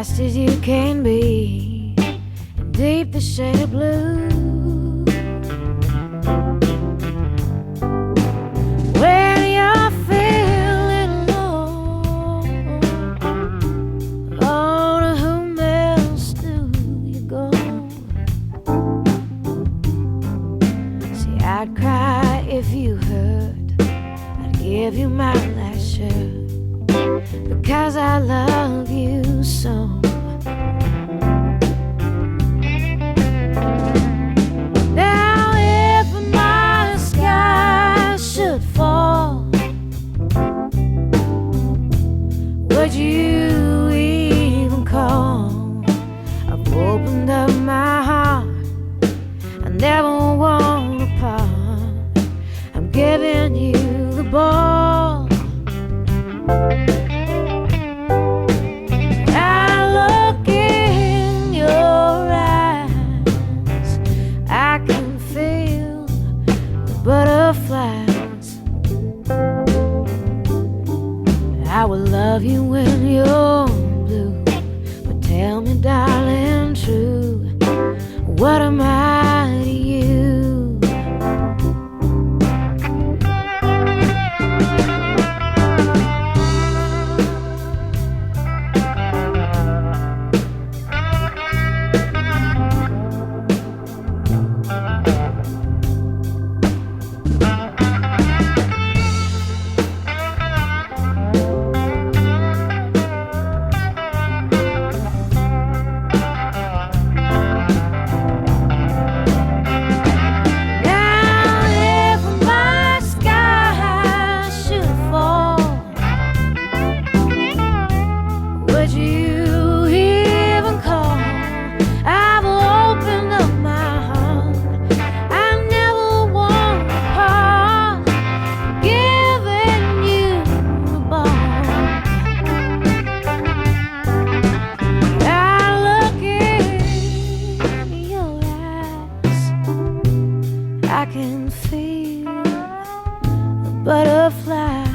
fast as you can be, deep the shade of blue. When you're feeling low, oh, to whom else do you go? See, I'd cry if you hurt, I'd give you my last shirt, because I love you so. Now if my sky should fall, would you even call? I've opened up my heart, I never want to part. I'm giving you the ball. Butterflies, I will love you when you're blue, but tell me, darling, true, what am I to you? I can feel the butterflies.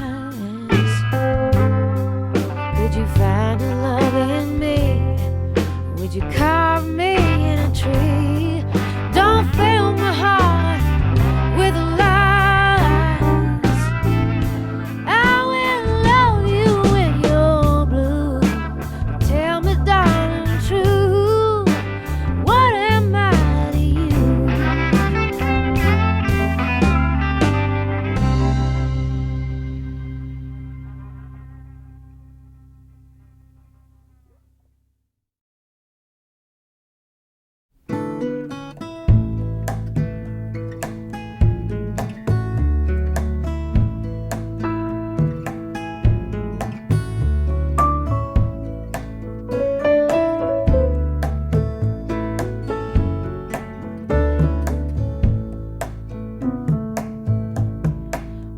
Could you find a love in me? Would you carve me in a tree? Don't fill my heart with lies. I will love you when you're blue. Tell me, darling, true, what am I to you?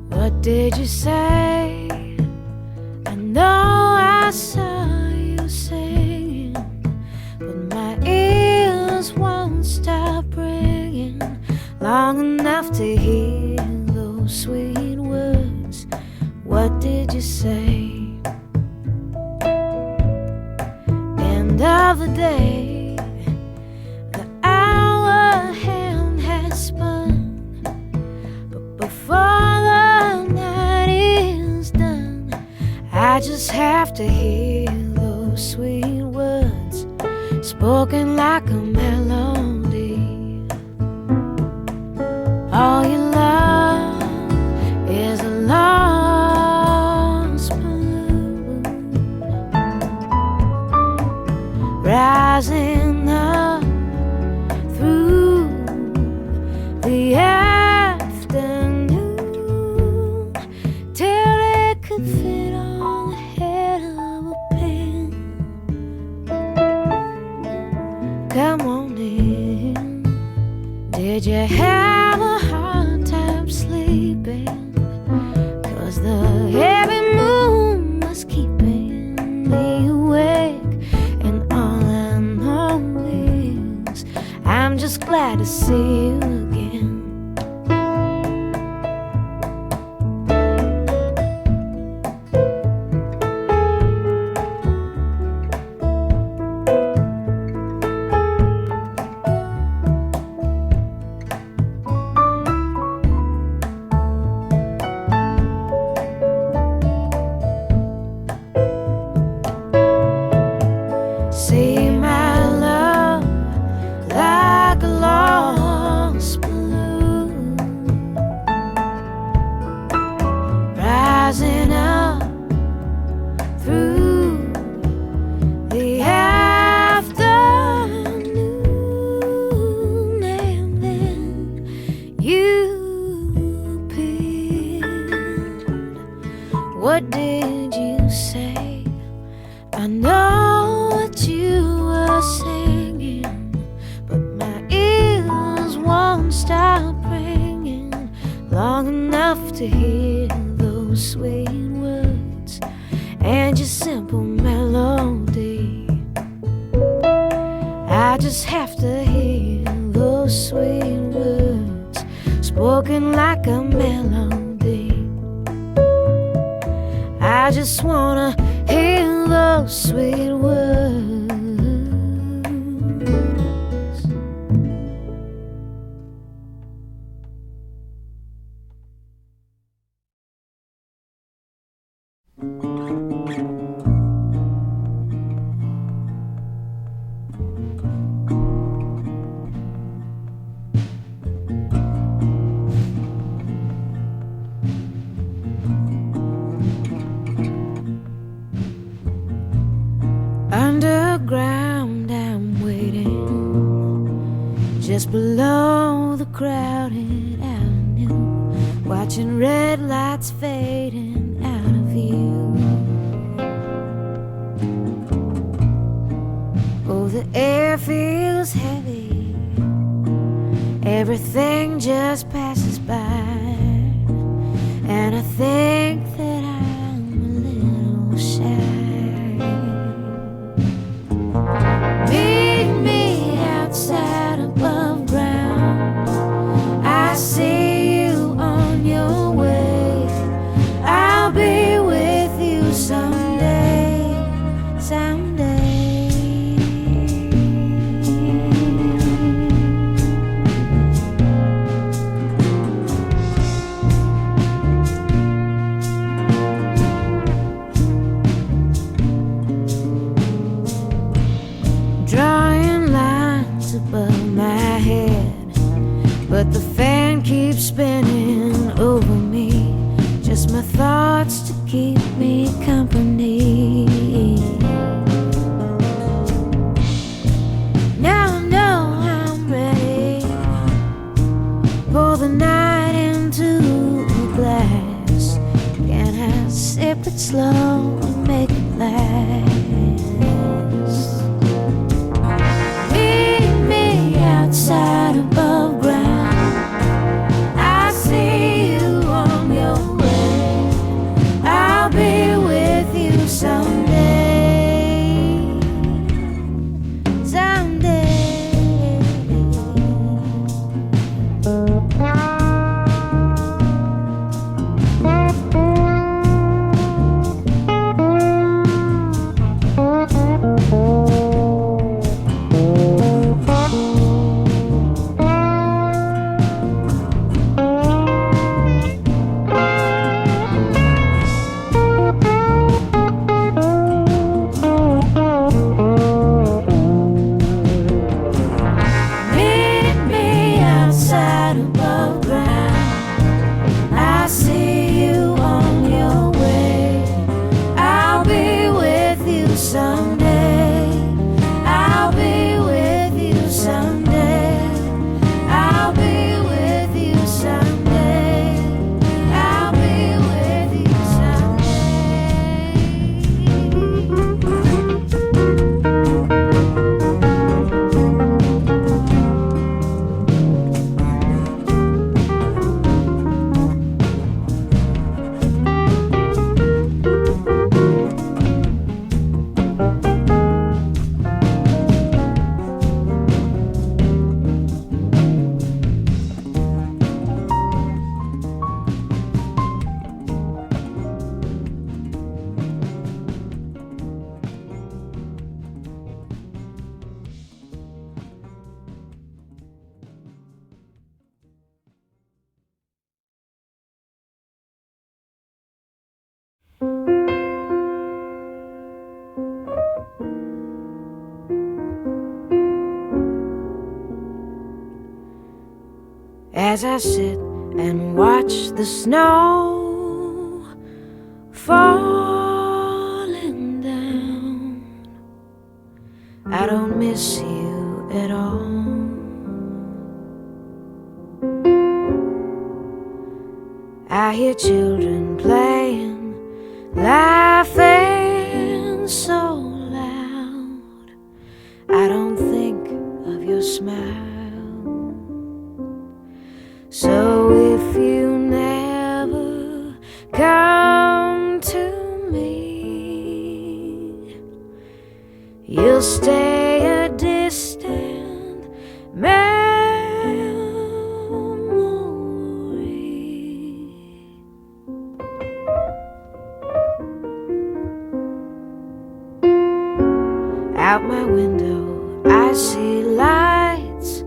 What did you say? I know I saw you singing, but my ears won't stop ringing long enough to hear those sweet words. What did you say? End of the day, the hour hand has spun, but before I just have to hear those sweet words spoken like a melody. All you love is a lost balloon rising up through the afternoon till it could fit on the head of a pin. Come on in. Did you have a hard time sleeping? 'Cause the heavy moon was keeping me awake, and all I know is I'm just glad to see you again. to hear those sweet words and your simple melody. I just have to hear those sweet words spoken like a melody. I just wanna hear those sweet words. Underground, I'm waiting just below the crowded avenue, watching red lights fading out of view. Oh, the air feels heavy, everything just passes by, and I think that I'm a little shy. Meet me outside above ground, I see you on your way. I'll be with you someday, someday. Drawing lines above my head, but the fan keeps spinning over me, just my thoughts to keep me company. Now I know I'm ready, pour the night into a glass. Can I sip it slow and make it last? Outside above ground, I see you on your way. I'll be with you someday, someday. As I sit and watch the snow falling down, I don't miss you at all. I hear children playing, laughing so loud. I don't think of your smile. So if you never stay a distant memory. Out my window I see lights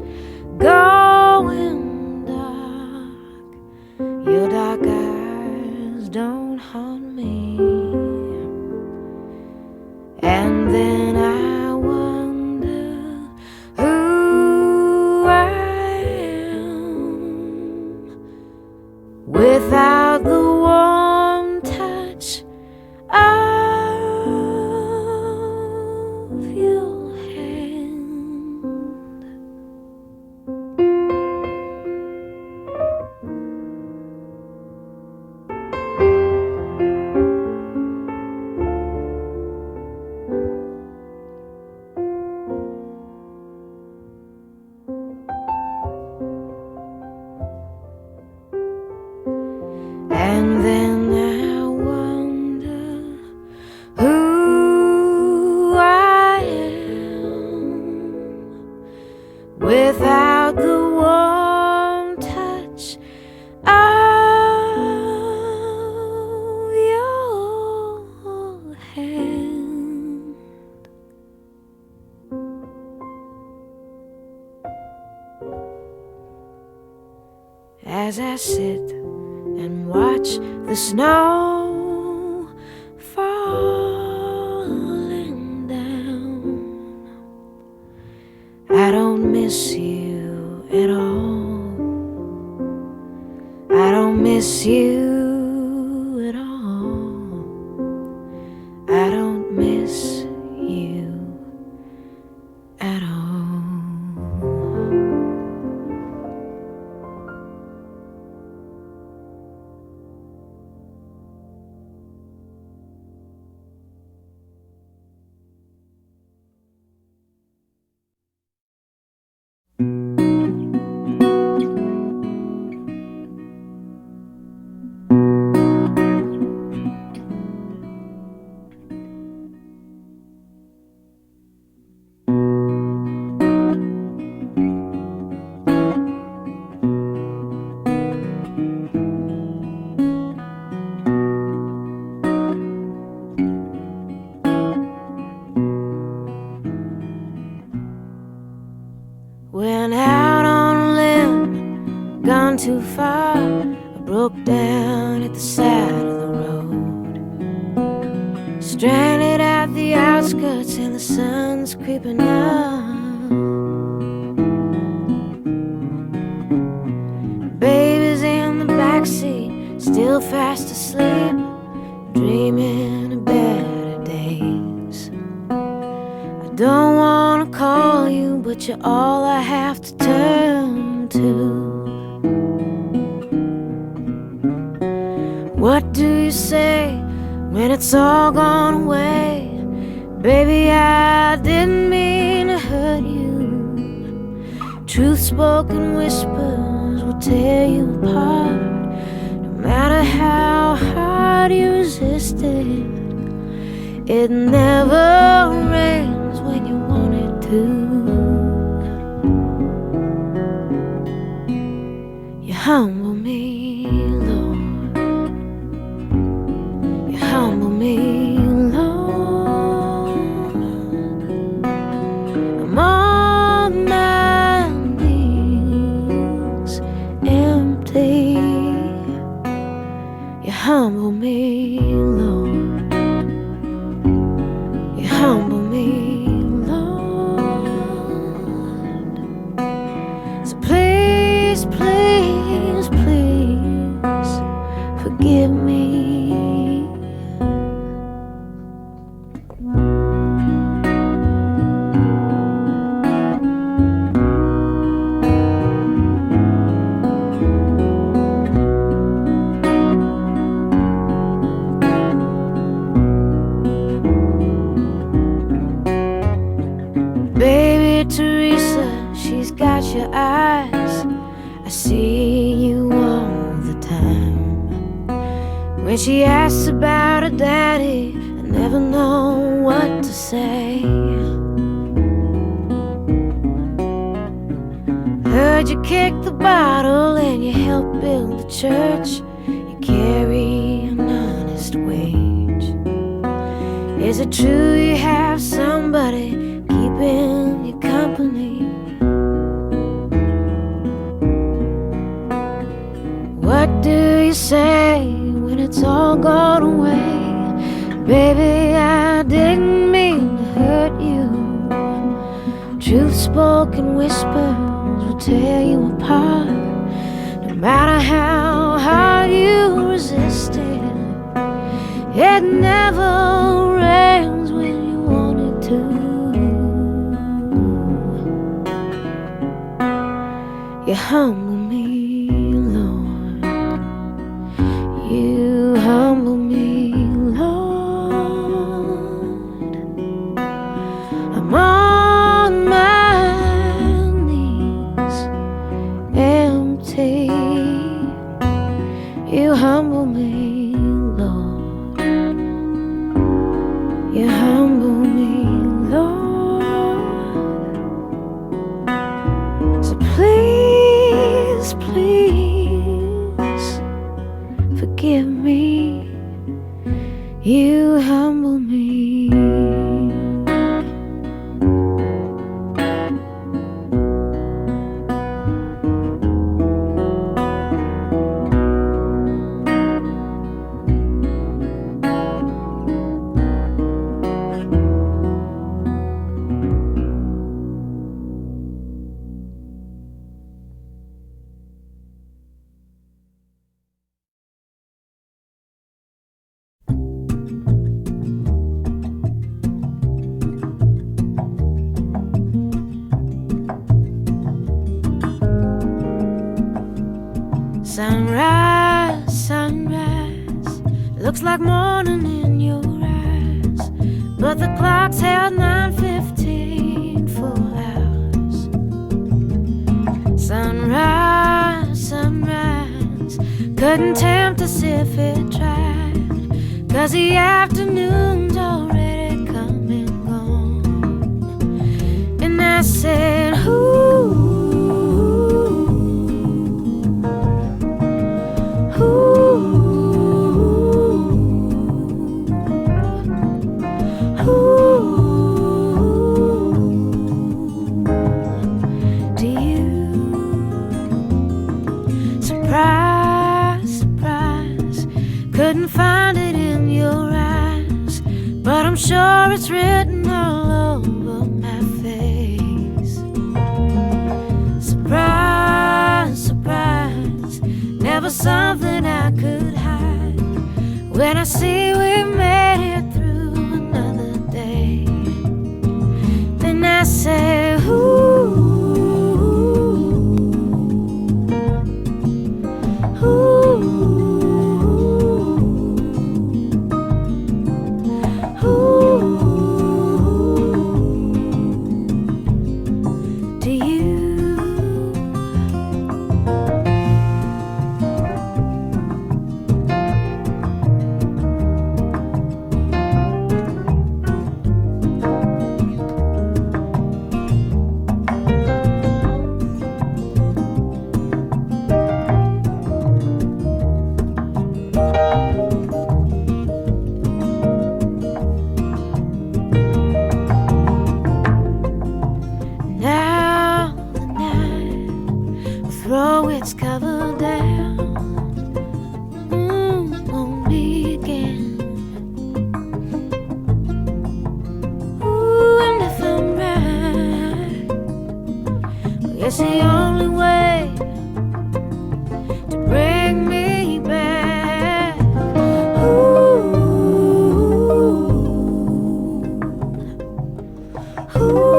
going dark. Your dark eyes don't haunt me. And then I wonder who I am without the warm touch of your hand. And then I wonder who I am without the warm touch of your hand. As I sit and watch the snow falling down, I don't miss you at all. I don't miss you at all. I don't miss you at all. Went out on a limb, gone too far. I broke down at the side of the road, stranded at the outskirts and the sun's creeping up. Baby's in the backseat, still fast asleep, dreaming of better days. I don't wanna call you, but you're all I have to turn to. What do you say when it's all gone away? Baby, I didn't mean to hurt you. Truth-spoken whispers will tear you apart. No matter how hard you resisted, it never rains when you want it to. You humble me, Lord. You humble me, Lord. I'm on my knees, empty. You humble me, Lord. You humble me, Lord. So please, please, please forgive me. Baby Teresa, she's got your eyes. I see you all the time. When she asks about her daddy, I never know what to say. Lord, you kick the bottle and you help build the church. You carry an honest wage. Is it true you have somebody keeping you company? What do you say when it's all gone away? Baby, I didn't mean to hurt you. Truth-spoken whispers will tear you apart. No matter how hard you resisted, it never rains when you want it to. You humble me, Lord. You humble me, Lord. I'm on my knees, empty. You humble me, Lord. You humble me, Lord. So please, please forgive me. You humble me. Sunrise, sunrise, looks like morning in your eyes, but the clock's held 9:15 for hours. Sunrise, sunrise, couldn't tempt us if it tried, 'cause the afternoon's already come and gone. And I said, ooh, couldn't find it in your eyes, but I'm sure it's written all over my face. Surprise, surprise, never something I could hide. When I see we made it through another day, then I say, ooh, ooh. Throw its cover down on me again. Ooh, and if I'm right, well, it's the only way to bring me back. Ooh, ooh.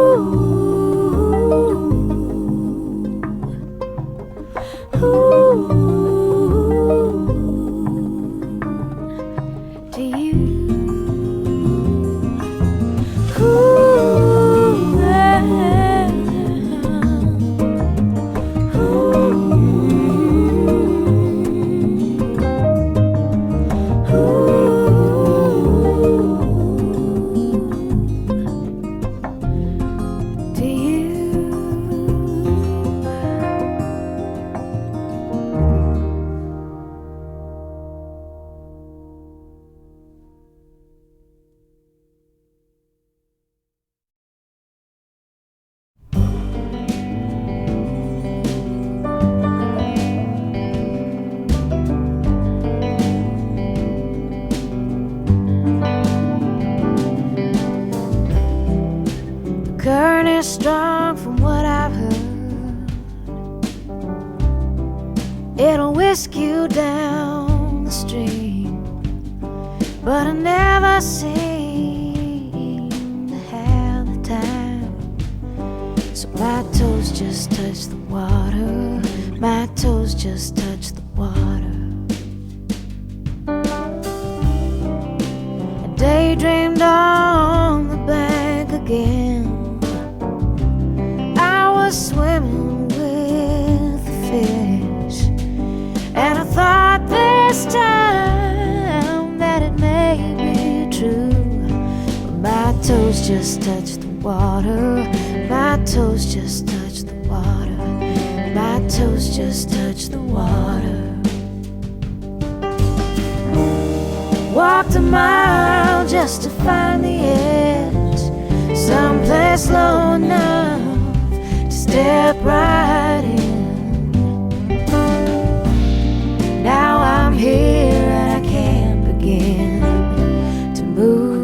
To you, ooh, ooh. strong from what I've heard. It'll whisk you down the stream, but I never seem to have the time. So my toes just touch the water, my toes just touch the water. I daydreamed on the bank again. I was swimming with the fish, and I thought this time that it may be true. But my toes just touch the water, my toes just touch the water, my toes just touch the water. Walked a mile just to find the edge, someplace low enough to step right in. Now I'm here and I can't begin to move.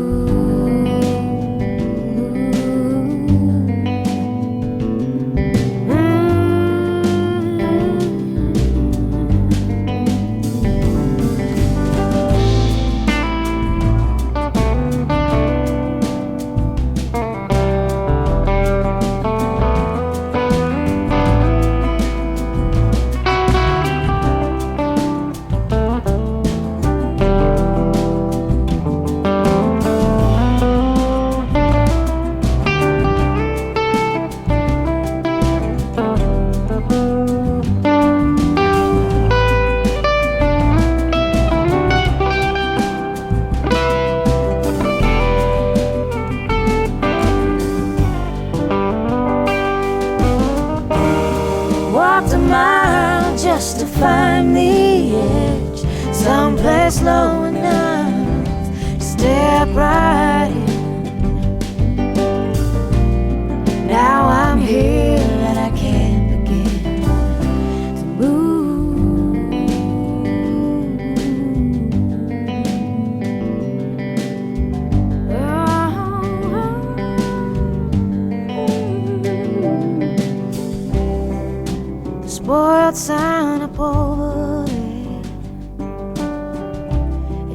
Walked a mile just to find the edge, someplace low enough to step right in. Now I'm here and I can't begin to move. The spoiled sign up over there,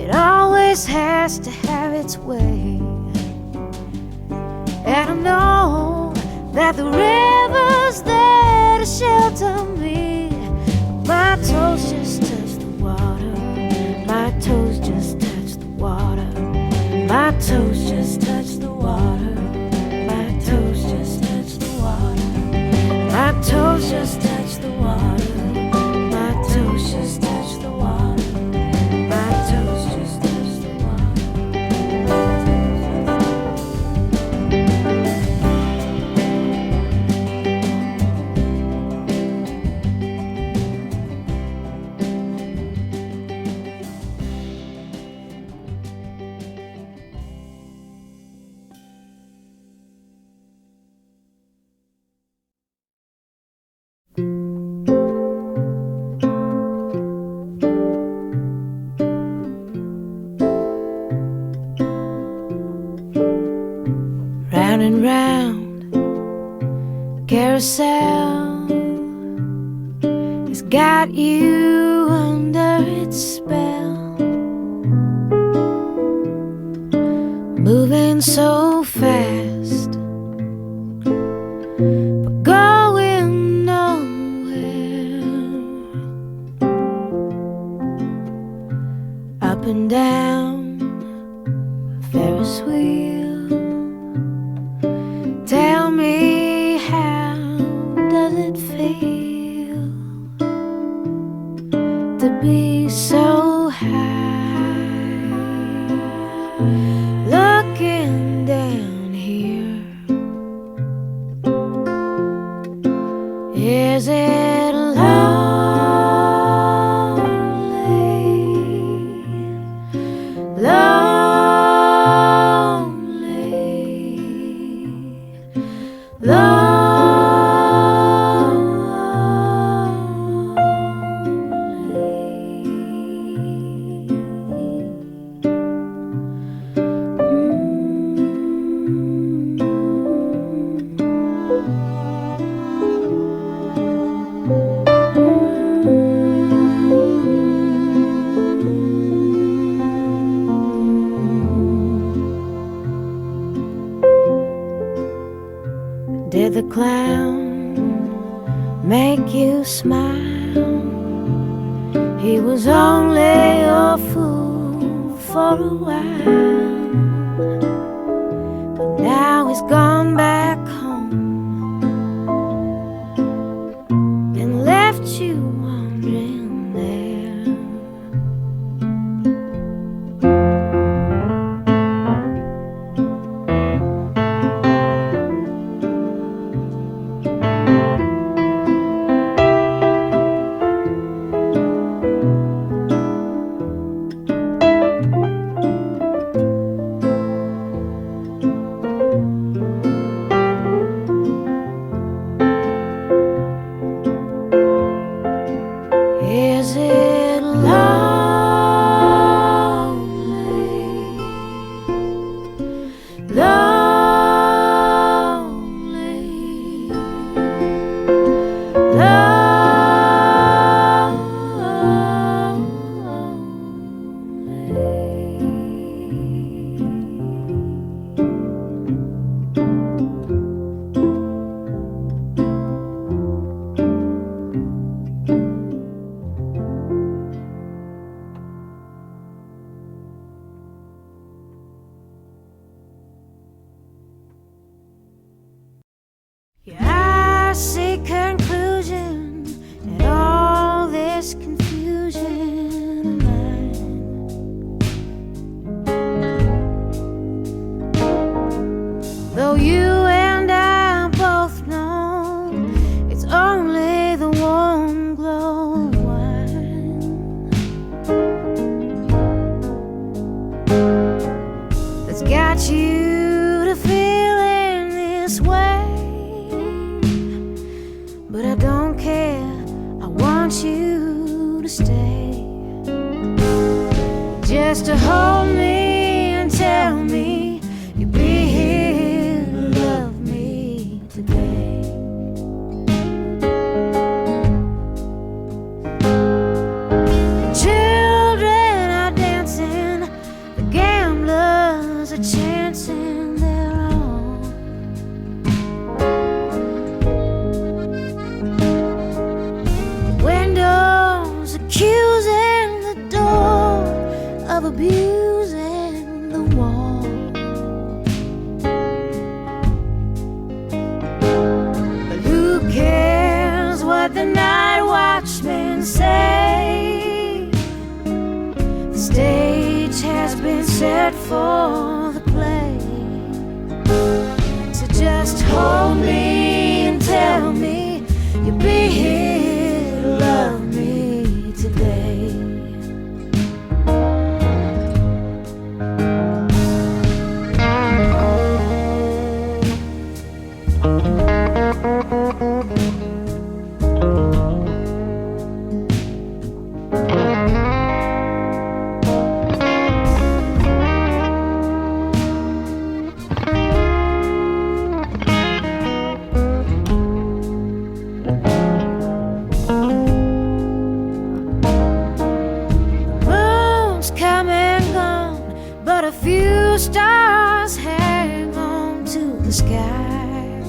it always has to have its way. And I know that the river's there to shelter me. My toes just touch the water, my toes just touch the water, my toes just touch the water, my toes just touch the water, my toes just touch the water, my toes just touch the water, my toes just touch the water. Round and round, carousel has got you under its spell, moving so fast, but going nowhere. Up and down a Ferris wheel. Tell me, how does it feel to be so high, looking down here? Is it lonely? Did the clown make you smile? He was only a fool for a while, but now he's gone back home and left you wandering there. Is it lonely? Lonely, yeah, I see conclusion in all this confusion of mine. Though you and I both know it's only the warm glow of wine that's got you to feeling this way. But I don't care, I want you to stay, just to hold me and tell me you'll be here to love me today. Children are dancing, the gamblers are chancing their own. Windows accusing the door of abusing the wall. But who cares what the night watchmen say? The stage has been set for the play. So just hold me and tell me you'll be here to love me today. Come and gone, but a few stars hang on to the sky.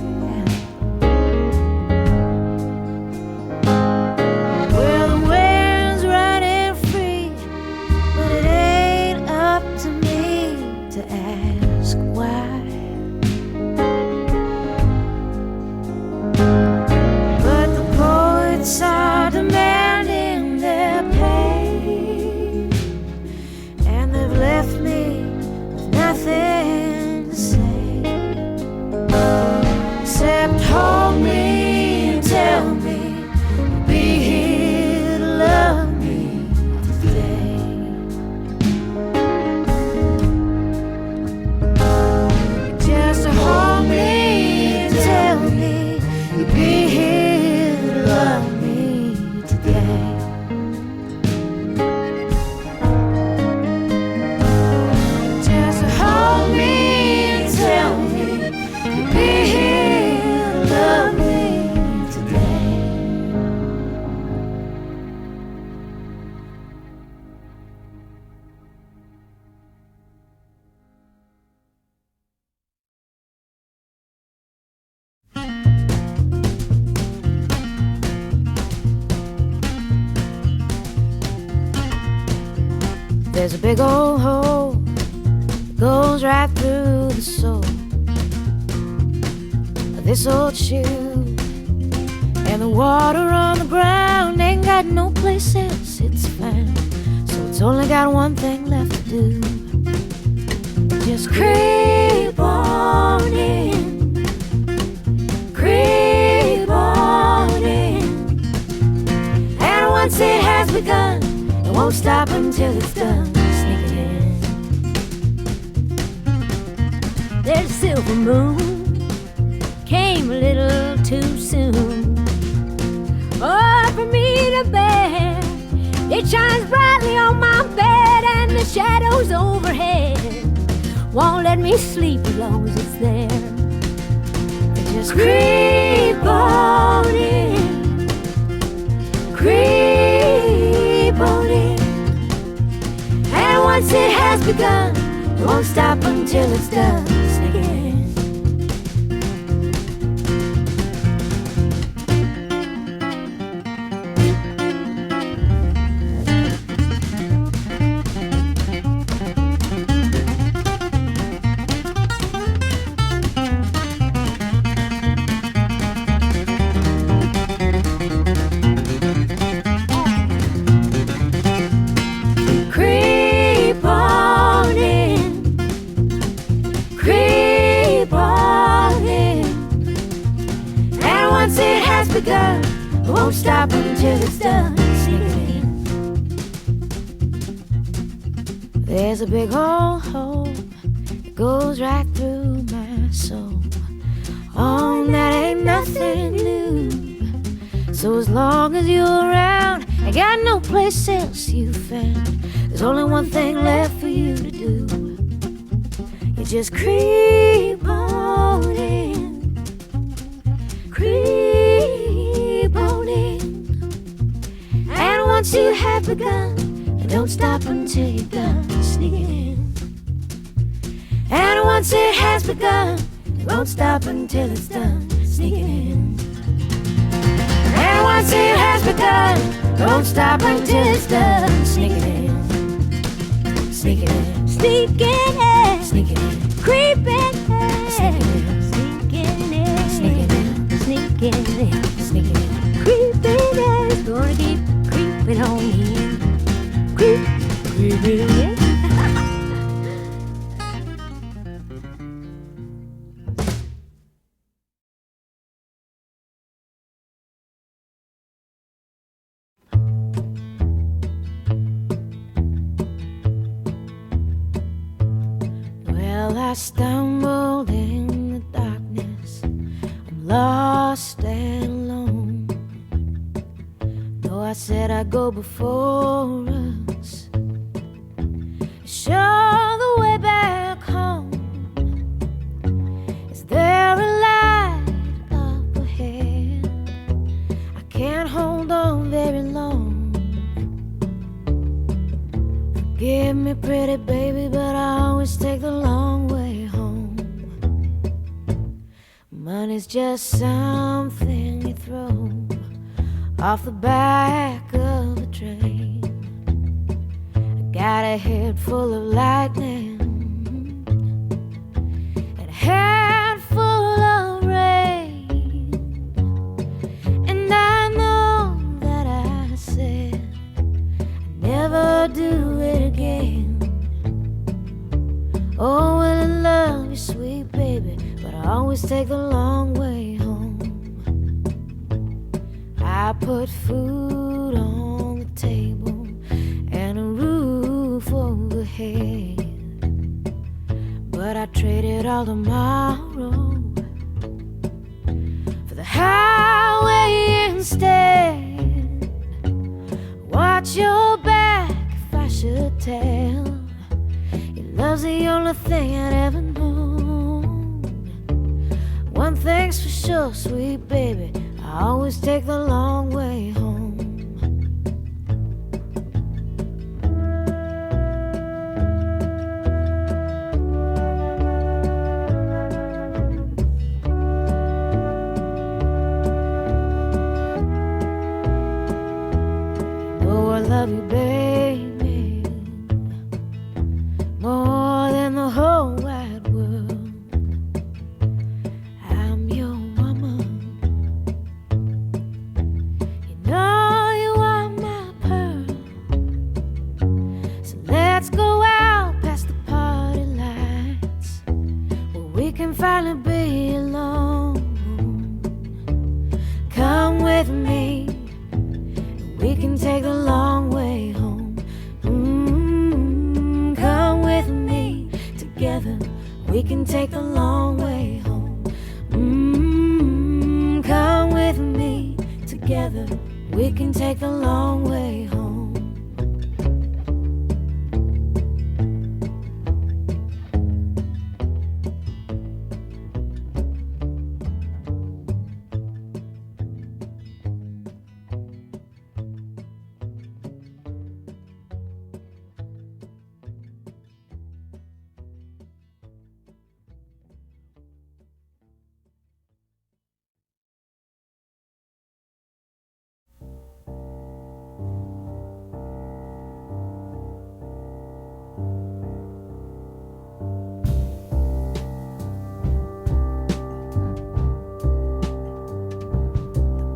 There's a big old hole that goes right through the sole of this old shoe, and the water on the ground ain't got no place else it's found. So it's only got one thing left to do. Just creep on in, creep on in. And once it has begun, it won't stop until it's done. Sneaking in. There's a silver moon, came a little too soon. Oh, for me to bear, it shines brightly on my bed, and the shadows overhead won't let me sleep as long as it's there. Just creep on in, creep on in. And once it has begun, it won't stop until it's done. Sneak it in. Begun, it won't stop until it's done. Sneaking in. There's a big old hole that goes right through my soul. Oh, that ain't nothing new. So as long as you're around, I got no place else you found. There's only one thing left for you to do. You just creep on in, creep on in. And once you have begun, you don't stop until you're done. Sneaking in. And once it has begun, you won't stop until it's done. Sneaking in. And once it has begun, you won't stop until it's done. Sneaking in. Sneaking in. Sneaking in. Sneaking in. Creeping in. Sneaking in. Sneaking in. Sneaking in. Sneaking in. Sneaking in. Creeping in. Gonna keep creeping on in. Creeping in. Well, I stumbled in the darkness. I'm lost and alone. Though I said I'd go before us, show the way back home. Is there a light up ahead? I can't hold on very long. Forgive me, pretty baby, but I always take the long way home. Money's just something you throw off the back of a train. I got a head full of lightning and a head full of rain. And I know that I said I'd never do it again. Oh, well, I love you, sweet baby, but I always take the long way home. I put food on the table and a roof overhead, but I traded all tomorrow for the highway instead. Watch your back if I should tell. Your love's the only thing I'd ever known. One thing's for sure, sweet baby, I always take the long way home. Oh, I love you, baby, with me. We can take the long way home. Come with me. Together we can take the long way home. Come with me. Together we can take the long way home.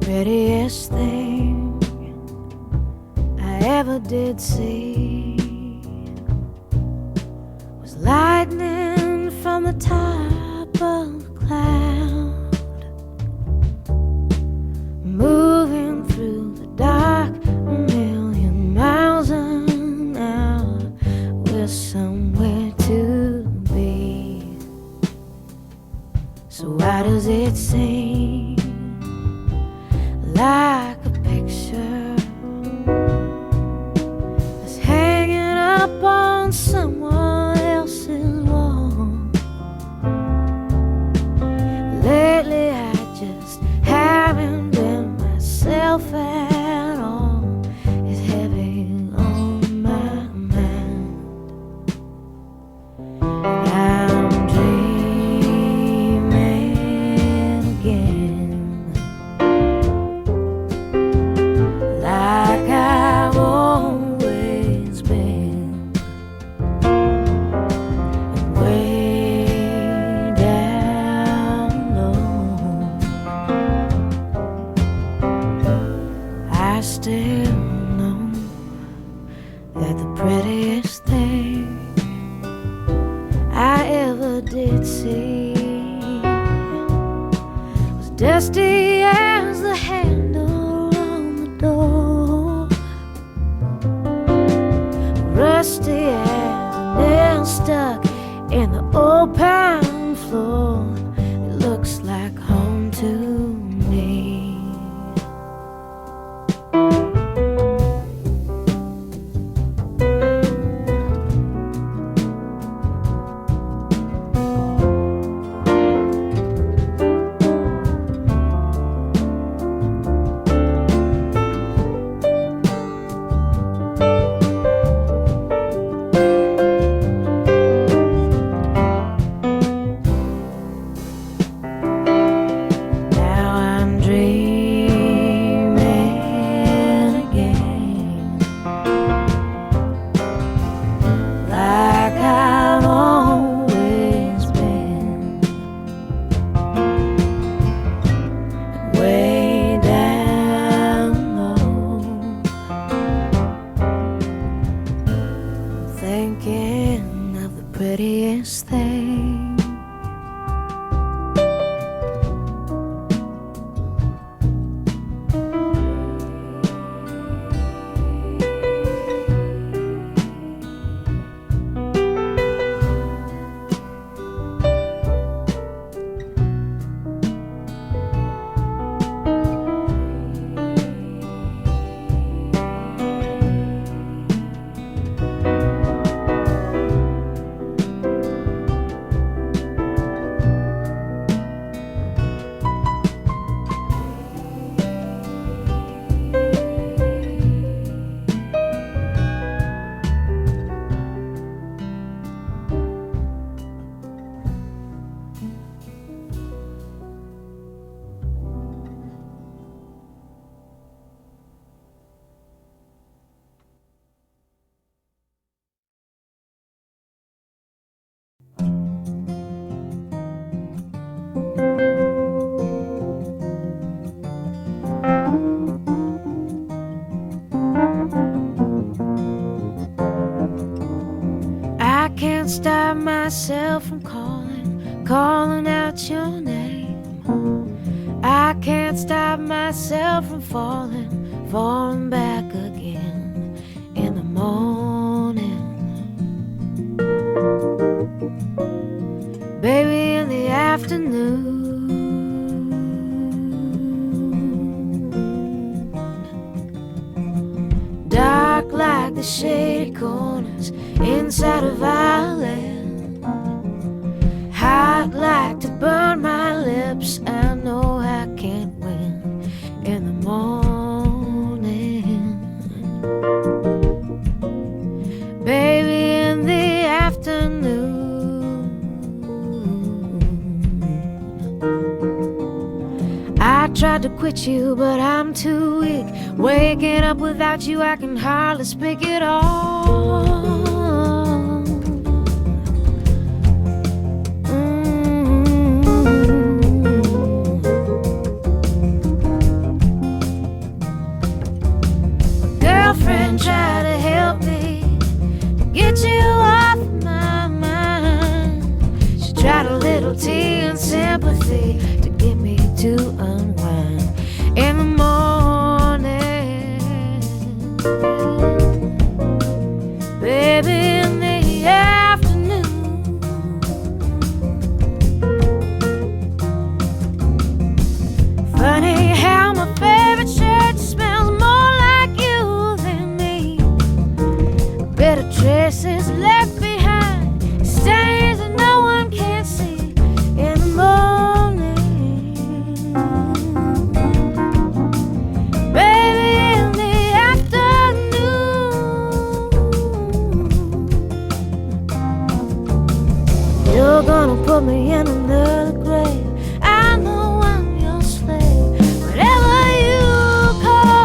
Prettiest thing I ever did see was lightning from the top of a cloud, moving through the dark a million miles an hour. We're somewhere to be. So why does it seem like a picture that's hanging up on someone else's wall? Lately I just haven't been myself at all. It's heavy on my mind. I'm dreaming again, like I've always been, way down low. I still know that the prettiest thing I ever did see was dusty as the handle on the door, rusty as a nail stuck in the old pine floor. It looks like home to me. Now I'm dreaming again, like I've always been, way down low. I'm thinking of the prettiest thing. I can't stop myself from calling out your name. I can't stop myself from falling back again in the morning. Baby, in the afternoon. Dark like the shady corners inside a violin. Hot like to burn my lips. I know I can't win in the morning. Baby, in the afternoon. I tried to quit you, but I'm too weak. Waking up without you, I can hardly speak at all. Girlfriend tried to help me to get you off my mind. She tried a little tea and sympathy to get me to unwind in the morning. Baby, in the afternoon. Funny how my favorite shirt smells more like you than me. Better traces left behind, stains that no one can see in the morning. Baby, in the afternoon. You're gonna put me in another grave. I know I'm your slave, whatever you call.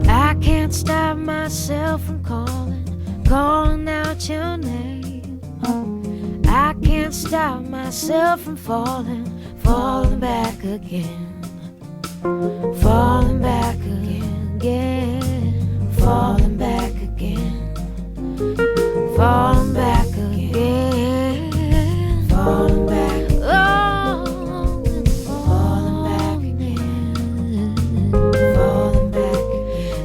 I can't stop myself from calling out your name. I can't stop myself from falling back again, falling back again, falling back again, falling back again, falling back, oh, falling back again, falling back,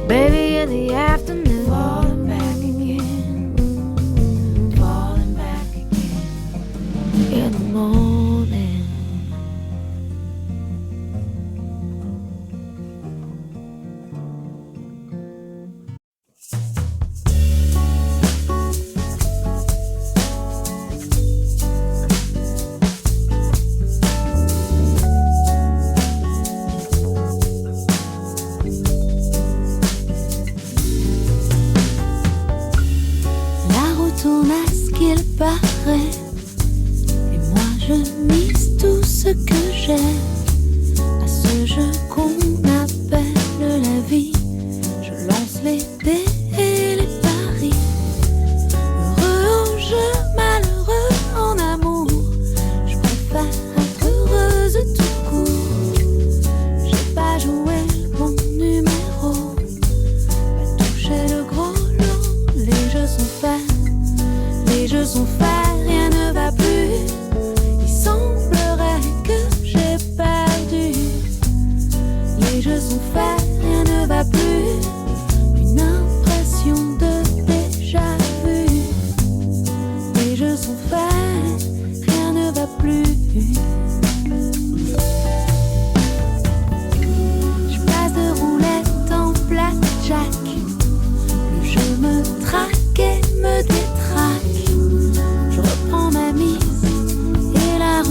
baby, in the afternoon, falling back again, falling back again, in the morning. La route tourne à ce qu'il paraît, et moi je mise tout ce que j'ai à ce jeu qu'on appelle la vie. Je lance les dés et les paris, heureux en jeu, malheureux en amour. Je préfère être heureuse tout court. J'ai pas joué le bon numéro, pas touché le gros lot. Les jeux sont faits, les jeux sont faits, rien ne va plus. Il semblerait que j'ai perdu. Les jeux sont faits, rien ne va plus. Une impression de déjà vu. Les jeux sont faits, rien ne va plus. Je passe de roulette en blackjack. Le jeu me traque et me détraque. Je reprends ma mise et la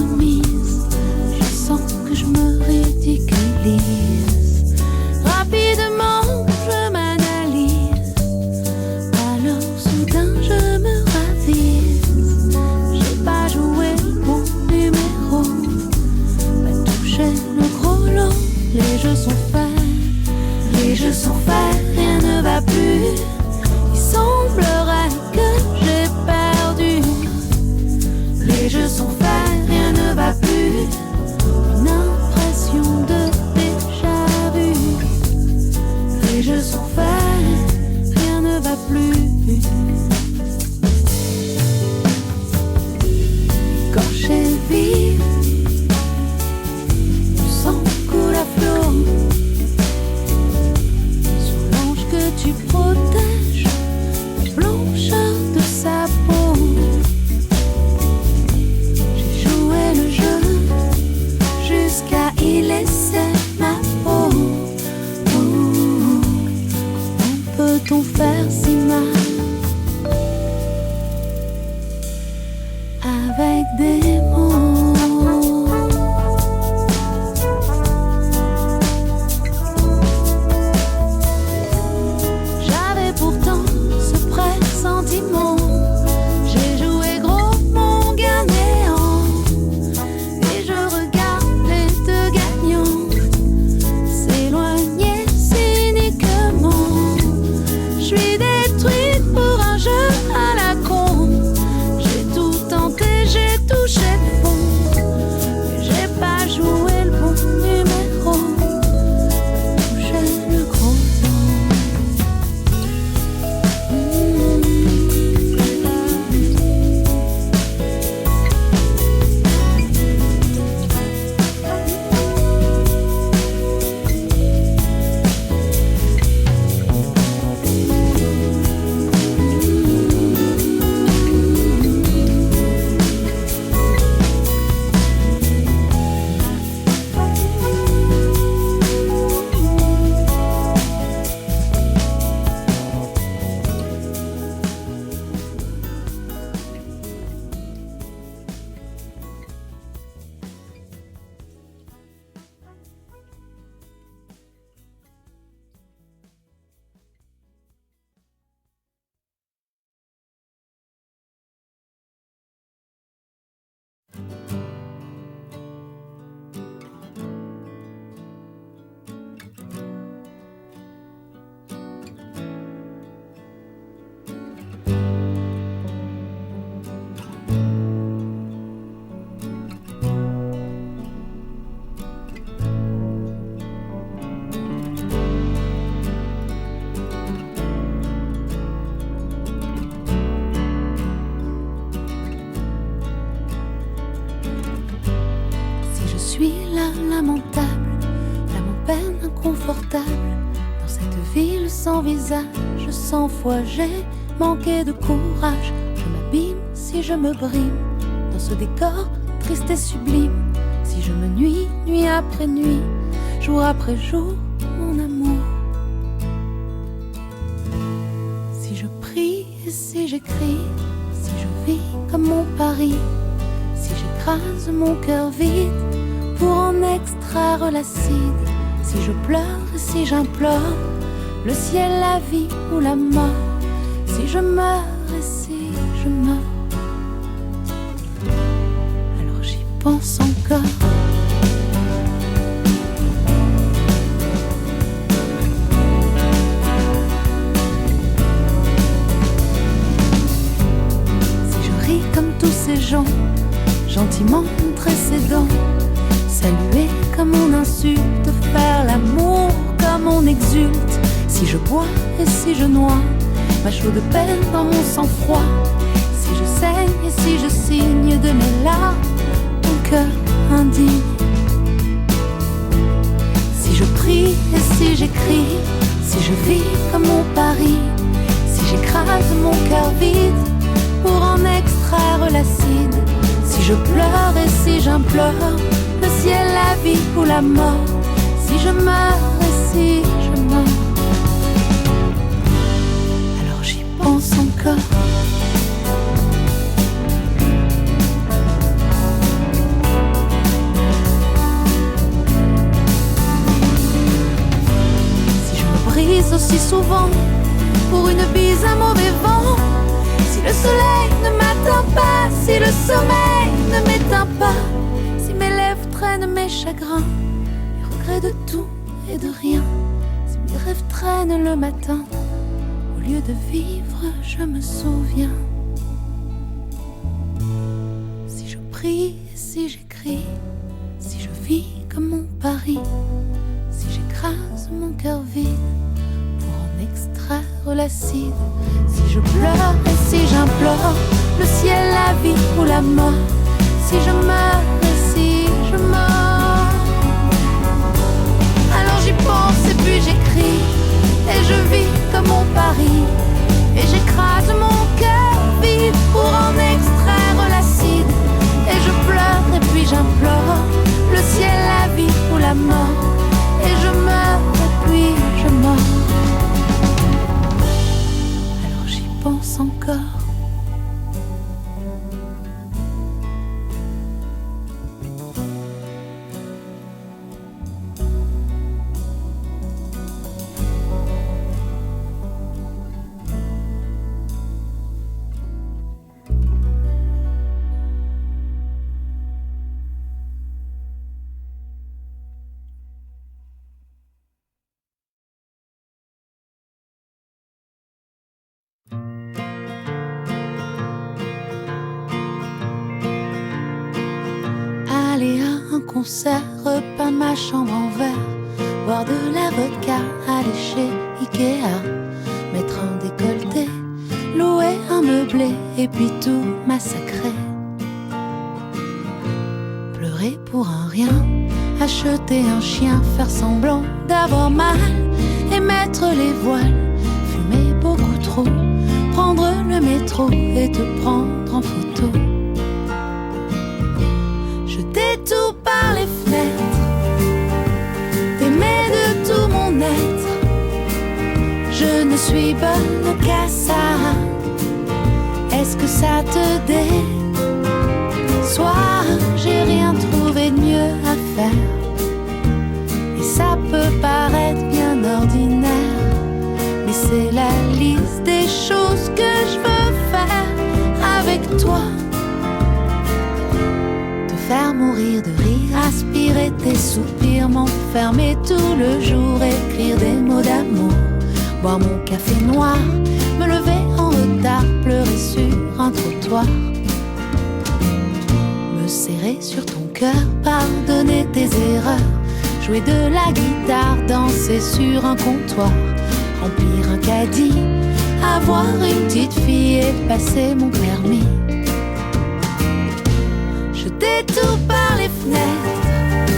suis la lamentable, la mon peine inconfortable. Dans cette ville sans visage, 100 fois j'ai manqué de courage. Je m'abîme si je me brime dans ce décor triste et sublime. Si je me nuis, nuit après nuit, jour après jour, mon amour. Si je prie et si j'écris, si je vis comme mon pari, si j'écrase mon cœur vide pour en extraire l'acide, si je pleure et si j'implore le ciel, la vie ou la mort, si je meurs et si je meurs, alors j'y pense encore. Ces gens, gentiment montrer ses dents, saluer comme on insulte, faire l'amour comme on exulte. Si je bois et si je noie ma chaude peine dans mon sang-froid, si je saigne et si je signe de mes larmes ton cœur indigne, si je prie et si j'écris, si je vis comme mon pari, si j'écrase mon cœur vide pour en extraire l'acide, si je pleure et si j'implore le ciel, la vie ou la mort, si je meurs et si je meurs, alors j'y pense encore. Si je me brise aussi souvent pour une bise, un mauvais vent, si le soleil ne m'atteint pas, si le sommeil ne m'éteint pas, si mes lèvres traînent mes chagrins, les regrets de tout et de rien, si mes rêves traînent le matin, au lieu de vivre, je me souviens. Si je prie et si j'écris, si je vis comme mon pari, si j'écrase mon cœur vide pour en extraire l'acide, si je pleure et si j'implore le ciel, la vie ou la mort, si je meurs et si je meurs, alors j'y pense et puis j'écris, et je vis comme mon pari, et j'écrase mon cœur vide pour en extraire l'acide, et je pleure et puis j'implore le ciel, la vie ou la mort, et je meurs et puis je meurs, pense encore. Concert, repeindre ma chambre en verre, boire de la vodka, aller chez Ikea, mettre un décolleté, louer un meublé et puis tout massacrer. Pleurer pour un rien, acheter un chien, faire semblant d'avoir mal et mettre les voiles, fumer beaucoup trop, prendre le métro et te prendre en photo. Jeter tout par les fenêtres, t'aimer de tout mon être. Je ne suis bonne qu'à ça. Est-ce que ça te déçoit? J'ai rien trouvé de mieux à faire, et ça peut paraître bien ordinaire, mais c'est la liste des choses que je veux faire avec toi. Faire mourir de rire, aspirer tes soupirs, m'enfermer tout le jour, écrire des mots d'amour, boire mon café noir, me lever en retard, pleurer sur un trottoir, me serrer sur ton cœur, pardonner tes erreurs, jouer de la guitare, danser sur un comptoir, remplir un caddie, avoir une petite fille et passer mon permis. Jeter tout par les fenêtres,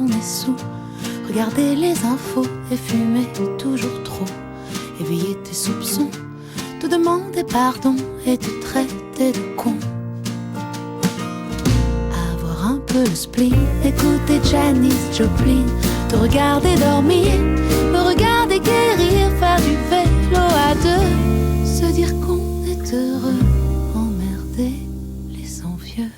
on est sous. Regarder les infos et fumer toujours trop. Éveiller tes soupçons, te demander pardon et te traiter de con. Avoir un peu le spleen, écouter Janis Joplin, te regarder dormir, me regarder guérir, faire du vélo à deux, se dire qu'on est heureux, emmerder les envieux.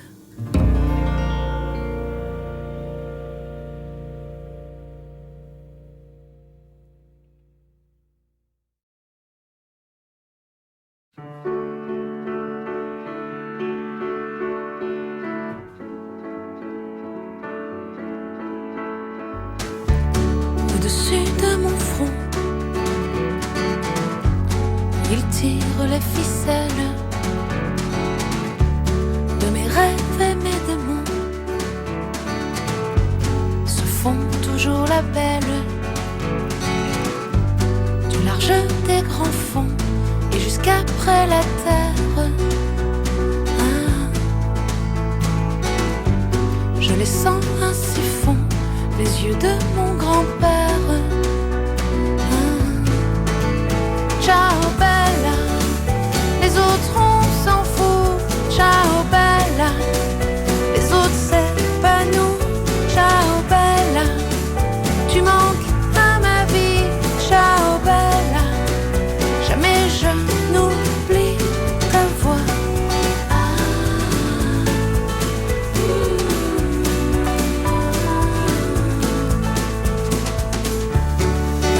Au-dessus de mon front, il tire les ficelles de mes rêves et mes démons. Se font toujours la belle du large des grands fonds et jusqu'après la terre. Je les sens ainsi fond les yeux de mon grand-père. Ciao bella, les autres on s'en fout. Ciao bella, les autres c'est pas nous. Ciao bella, tu manques à ma vie. Ciao bella, jamais je n'oublie ta voix.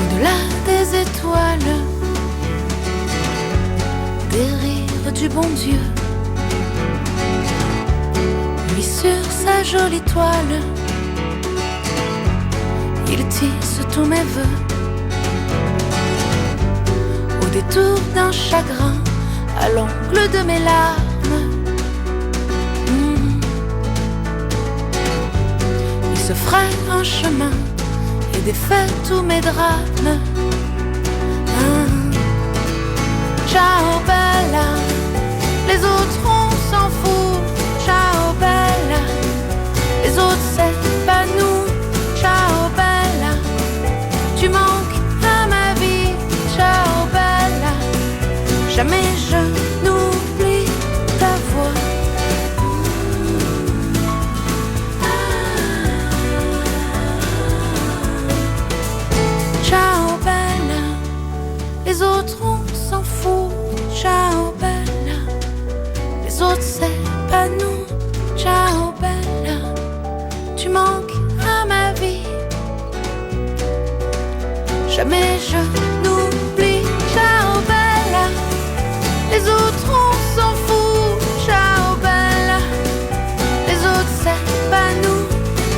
Au-delà des étoiles, des rires du bon Dieu, lui sur sa jolie toile, il tisse tous mes vœux. Au détour d'un chagrin, à l'angle de mes larmes, il se ferait un chemin et défait tous mes drames. Ciao bella, les autres on s'en fout. Ciao bella, les autres c'est pas nous. Ciao bella, tu manques à ma vie. Ciao bella, jamais je n'oublie ta voix. Ciao bella, les autres on s'en fout. Ciao bella, les autres c'est pas nous. Ciao bella, tu manques à ma vie. Jamais je n'oublie. Ciao bella, les autres on s'en fout. Ciao bella, les autres c'est pas nous.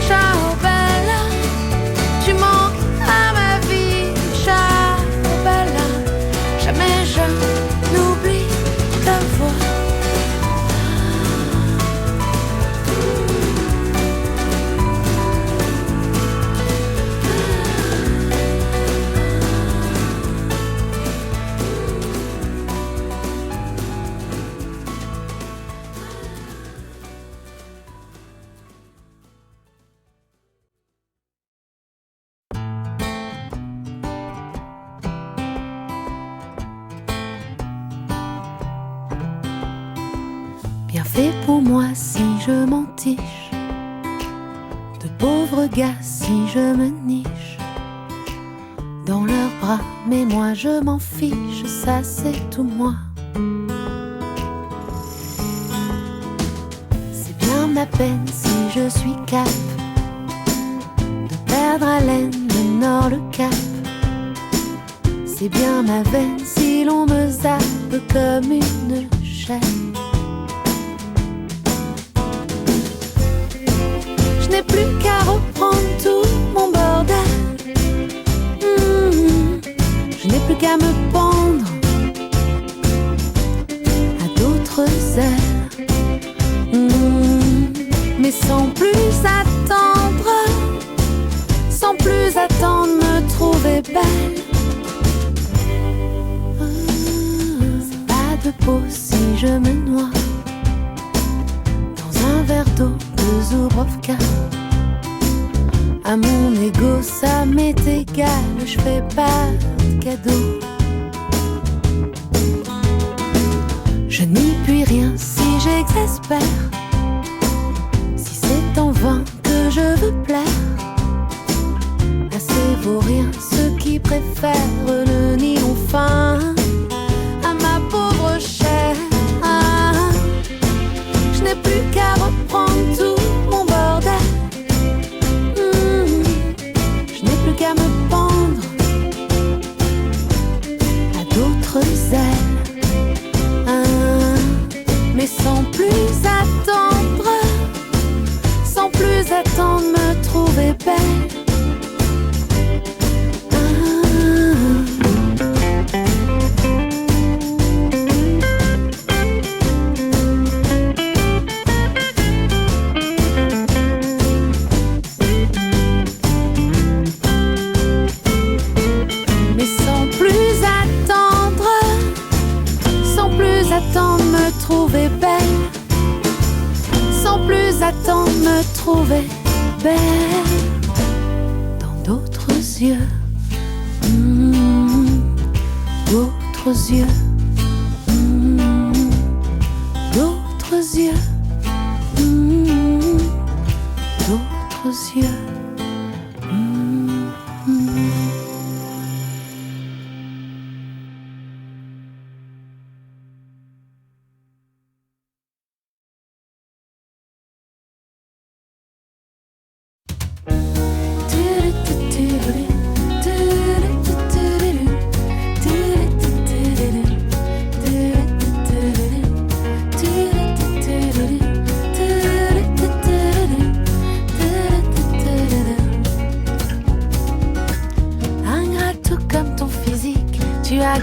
Ciao bella, tu manques à ma vie. Ciao bella, jamais je n'oublie ta voix. Bien fait pour moi si je m'entiche, de pauvres gars si je me niche dans leurs bras, mais moi je m'en fiche, ça c'est tout moi. C'est bien ma peine si je suis cap, de perdre haleine le nord, le cap. C'est bien ma veine si l'on me zappe comme une chaîne. Je n'ai plus qu'à reprendre tout mon bordel. Je n'ai plus qu'à me pendre à d'autres ailes. Mais sans plus attendre, sans plus attendre, me trouver belle. C'est pas de peau si je me noie dans un verre d'eau de Zubrovka. mon ego, ça m'est égal, je fais pas de cadeau. Je n'y puis rien si j'exaspère, si c'est en vain que je veux plaire. Assez vaut rien ceux qui préfèrent le nid aux fins à ma pauvre chair. Je n'ai plus qu'à reprendre tout mon bordel. Je n'ai plus qu'à me pendre à d'autres ailes. Mais sans plus attendre, sans plus attendre, me trouver belle. Mais sans plus attendre, sans plus attendre, me trouver belle. Sans plus attendre, me trouver belle. Dans d'autres yeux, d'autres yeux, d'autres yeux, d'autres yeux.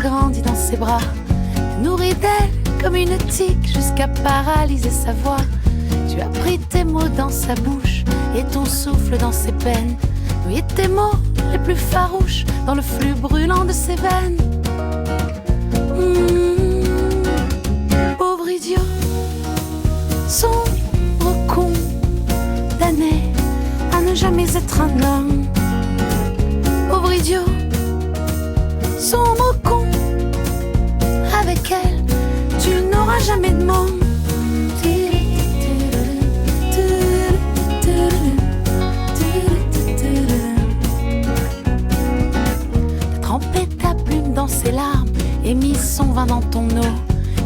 Grandi dans ses bras, nourri d'elle comme une tique jusqu'à paralyser sa voix. Tu as pris tes mots dans sa bouche et ton souffle dans ses peines. Oui, tes mots les plus farouches dans le flux brûlant de ses veines. Pauvre idiot, sombre condamné à ne jamais être un homme. Pauvre idiot, sombre con, avec elle, tu n'auras jamais de monde. T'as trempé ta plume dans ses larmes et mis son vin dans ton eau.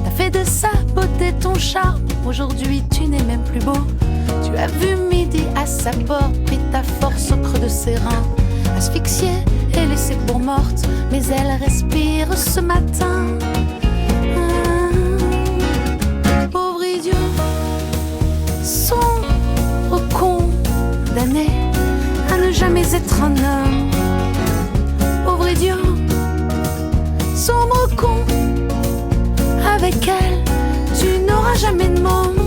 T'as fait de sa beauté ton charme, aujourd'hui tu n'es même plus beau. Tu as vu midi à sa porte, pris ta force au creux de ses reins, asphyxiée et laissée pour morte, mais elle respire ce matin. Pauvre idiot, sombre condamné à ne jamais être un homme. Pauvre idiot, sombre con, avec elle, tu n'auras jamais de monde.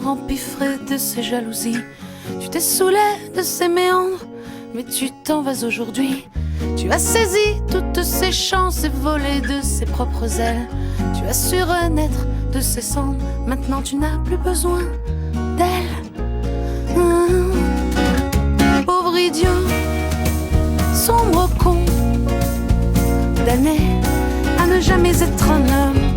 Empiffré de ses jalousies, tu t'es saoulé de ses méandres, mais tu t'en vas aujourd'hui. Tu as saisi toutes ses chances et volé de ses propres ailes. Tu as su renaître de ses cendres, maintenant tu n'as plus besoin d'elle. Pauvre idiot, sombre con, damné à ne jamais être un homme.